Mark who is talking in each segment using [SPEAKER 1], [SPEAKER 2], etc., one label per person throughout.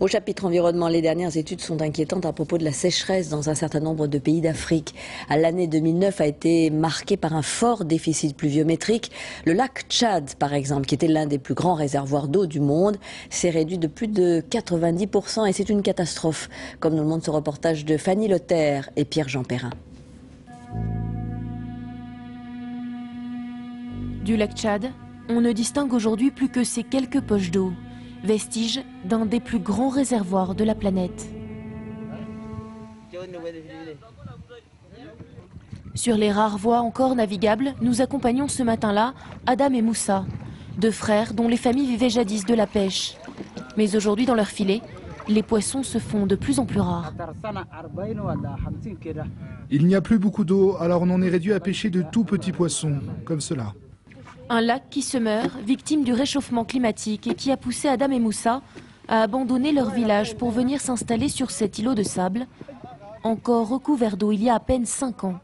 [SPEAKER 1] Au chapitre environnement, les dernières études sont inquiétantes à propos de la sécheresse dans un certain nombre de pays d'Afrique. L'année 2009 a été marquée par un fort déficit pluviométrique. Le lac Tchad, par exemple, qui était l'un des plus grands réservoirs d'eau du monde, s'est réduit de plus de 90% et c'est une catastrophe, comme nous le montre ce reportage de Fanny Lothaire et Pierre-Jean Perrin.
[SPEAKER 2] Du lac Tchad, on ne distingue aujourd'hui plus que ces quelques poches d'eau, vestiges d'un des plus grands réservoirs de la planète. Sur les rares voies encore navigables, nous accompagnons ce matin-là Adam et Moussa, deux frères dont les familles vivaient jadis de la pêche. Mais aujourd'hui, dans leur filet, les poissons se font de plus en plus rares.
[SPEAKER 3] Il n'y a plus beaucoup d'eau, alors on en est réduit à pêcher de tout petits poissons, comme cela.
[SPEAKER 2] Un lac qui se meurt, victime du réchauffement climatique et qui a poussé Adam et Moussa à abandonner leur village pour venir s'installer sur cet îlot de sable, encore recouvert d'eau il y a à peine 5 ans.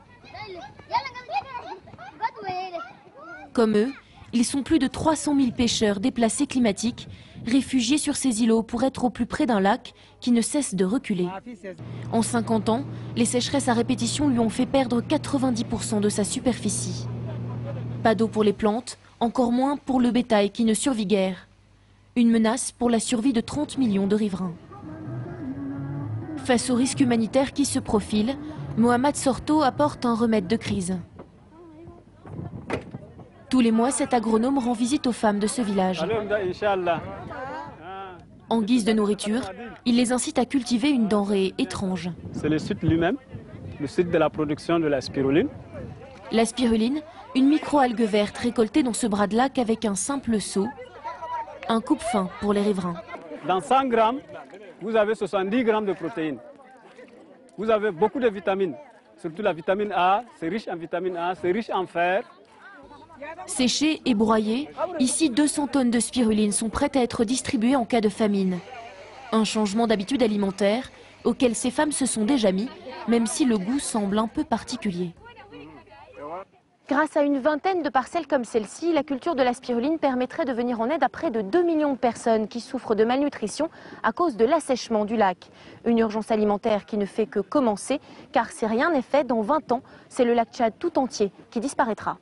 [SPEAKER 2] Comme eux, ils sont plus de 300 000 pêcheurs déplacés climatiques, réfugiés sur ces îlots pour être au plus près d'un lac qui ne cesse de reculer. En 50 ans, les sécheresses à répétition lui ont fait perdre 90% de sa superficie. Pas d'eau pour les plantes, encore moins pour le bétail qui ne survit guère. Une menace pour la survie de 30 millions de riverains. Face aux risques humanitaires qui se profilent, Mohamed Sorto apporte un remède de crise. Tous les mois, cet agronome rend visite aux femmes de ce village. En guise de nourriture, il les incite à cultiver une denrée étrange.
[SPEAKER 4] C'est le site lui-même, le site de la production de la spiruline.
[SPEAKER 2] La spiruline, une micro-algue verte récoltée dans ce bras de lac avec un simple seau, un coupe-faim pour les riverains.
[SPEAKER 4] Dans 100 grammes, vous avez 70 grammes de protéines. Vous avez beaucoup de vitamines, surtout la vitamine A, c'est riche en vitamine A, c'est riche en fer.
[SPEAKER 2] Séchées et broyées, ici 200 tonnes de spiruline sont prêtes à être distribuées en cas de famine. Un changement d'habitude alimentaire auquel ces femmes se sont déjà mis, même si le goût semble un peu particulier. Grâce à une vingtaine de parcelles comme celle-ci, la culture de la spiruline permettrait de venir en aide à près de 2 millions de personnes qui souffrent de malnutrition à cause de l'assèchement du lac. Une urgence alimentaire qui ne fait que commencer, car si rien n'est fait, dans 20 ans, c'est le lac Tchad tout entier qui disparaîtra.